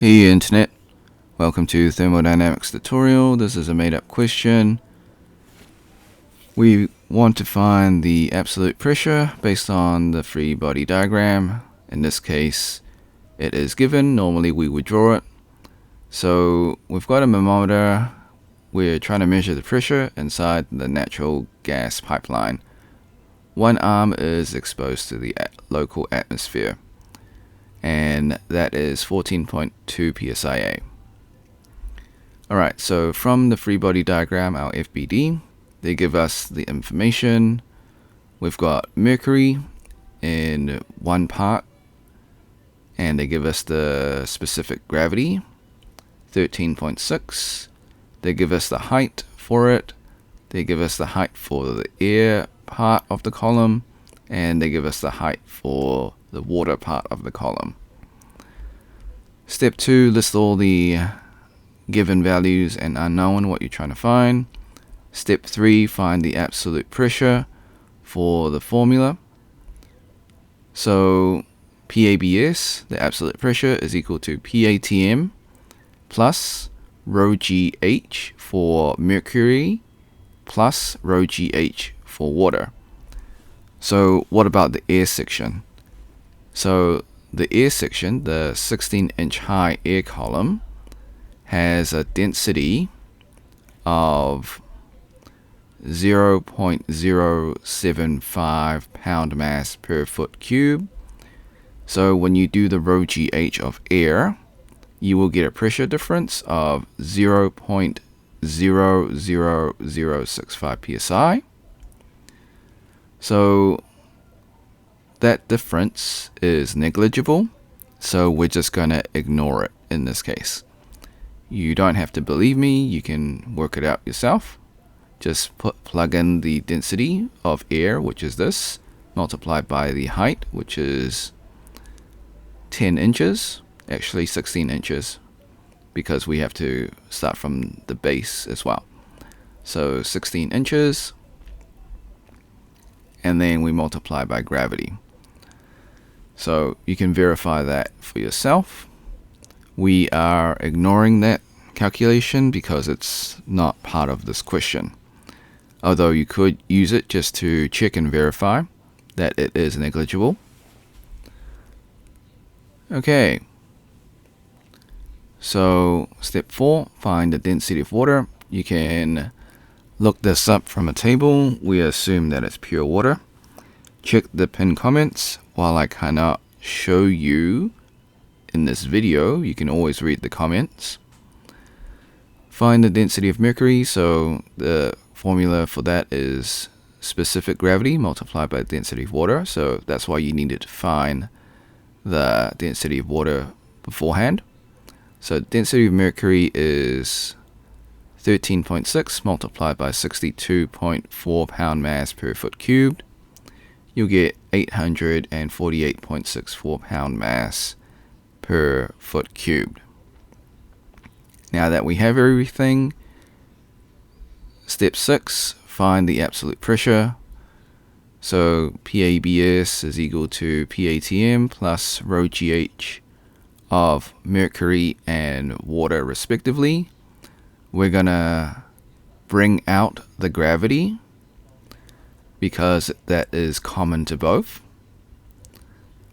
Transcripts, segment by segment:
Hey Internet, welcome to Thermodynamics tutorial. This is a made-up question. We want to find the absolute pressure based on the free body diagram. In this case, it is given. Normally we would draw it. So we've got a manometer. We're trying to measure the pressure inside the natural gas pipeline. One arm is exposed to the local atmosphere, and that is 14.2 psia. Alright, so from the free body diagram, our FBD, they give us the information. We've got mercury in one part, and they give us the specific gravity, 13.6. They give us the height for it. They give us the height for the air part of the column, and they give us the height for the water part of the column. Step 2, list all the given values and unknown, what you're trying to find. Step 3, find the absolute pressure for the formula. So PABS, the absolute pressure, is equal to PATM plus rho GH for mercury plus rho GH for water. So what about the air section? So the air section, the 16-inch high air column, has a density of 0.075 pound mass per foot cube. So when you do the rho GH of air, you will get a pressure difference of 0.00065 psi. So that difference is negligible, so we're just going to ignore it in this case. You don't have to believe me, you can work it out yourself. Just plug in the density of air, which is this, multiplied by the height, which is 10 inches, actually 16 inches, because we have to start from the base as well. So 16 inches, and then we multiply by gravity. So you can verify that for yourself. We are ignoring that calculation because it's not part of this question. Although you could use it just to check and verify that it is negligible. Okay. So step 4, find the density of water. You can look this up from a table. We assume that it's pure water. Check the pinned comments while I cannot show you in this video. You can always read the comments. Find the density of mercury. So the formula for that is specific gravity multiplied by the density of water. So that's why you needed to find the density of water beforehand. So density of mercury is 13.6 multiplied by 62.4 pound mass per foot cubed. You'll get 848.64 pound mass per foot cubed. Now that we have everything, step 6, find the absolute pressure. So PABS is equal to PATM plus rho GH of mercury and water respectively. We're gonna bring out the gravity because that is common to both.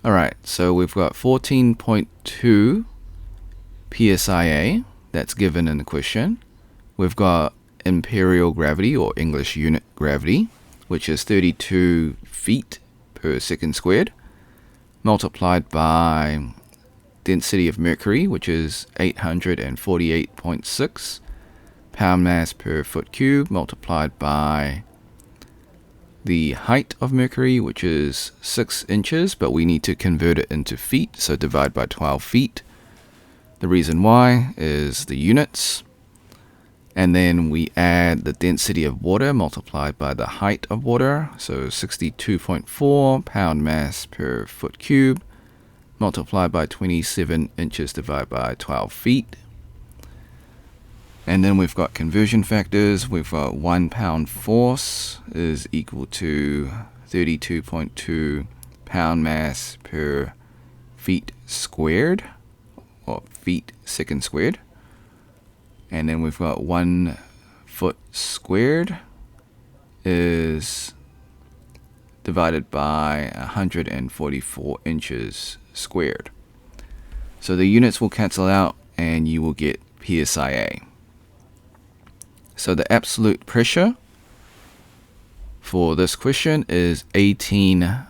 Alright, so we've got 14.2 psia, that's given in the question. We've got imperial gravity, or English unit gravity, which is 32 feet per second squared, multiplied by density of mercury, which is 848.6 pound mass per foot cube, multiplied by the height of mercury, which is 6 inches, but we need to convert it into feet, so divide by 12 feet. The reason why is the units. And then we add the density of water multiplied by the height of water, so 62.4 pound mass per foot cube, multiplied by 27 inches divided by 12 feet. And then we've got conversion factors. We've got 1 pound force is equal to 32.2 pound mass per feet squared, or feet second squared. And then we've got 1 foot squared is divided by 144 inches squared. So the units will cancel out and you will get psia. So the absolute pressure for this question is 18.12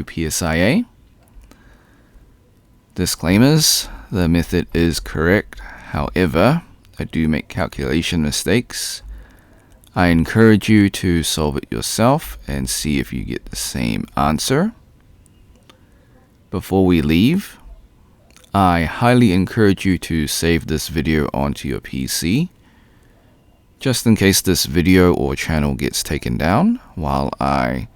psia. Disclaimers, the method is correct. However, I do make calculation mistakes. I encourage you to solve it yourself and see if you get the same answer. Before we leave, I highly encourage you to save this video onto your PC, just in case this video or channel gets taken down. While I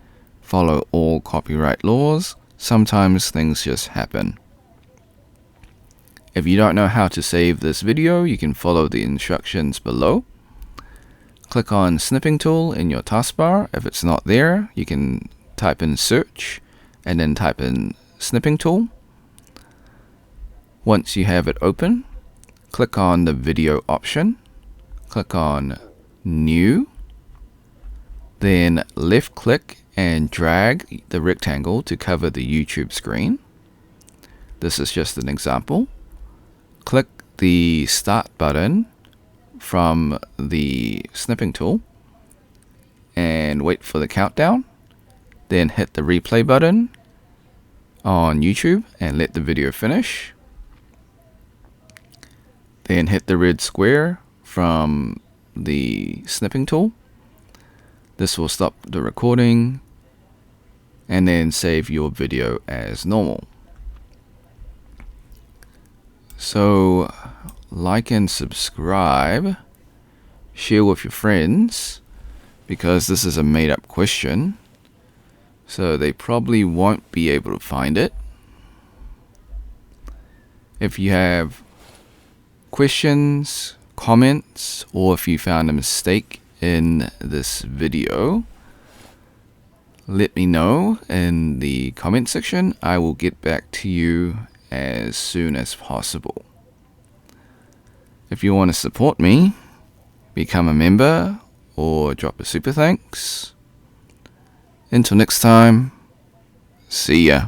follow all copyright laws, sometimes things just happen. If you don't know how to save this video, you can follow the instructions below. Click on Snipping Tool in your taskbar. If it's not there, you can type in Search and then type in Snipping Tool. Once you have it open, click on the video option. Click on New. Then left click and drag the rectangle to cover the YouTube screen. This is just an example. Click the Start button from the snipping tool and wait for the countdown. Then hit the replay button on YouTube and let the video finish. Then hit the red square from the snipping tool. This will stop the recording and then save your video as normal. So like and subscribe, share with your friends, because this is a made-up question, so they probably won't be able to find it. If you have questions, comments, or if you found a mistake in this video, let me know in the comment section. I will get back to you as soon as possible. If you want to support me, become a member or drop a super thanks. Until next time, see ya.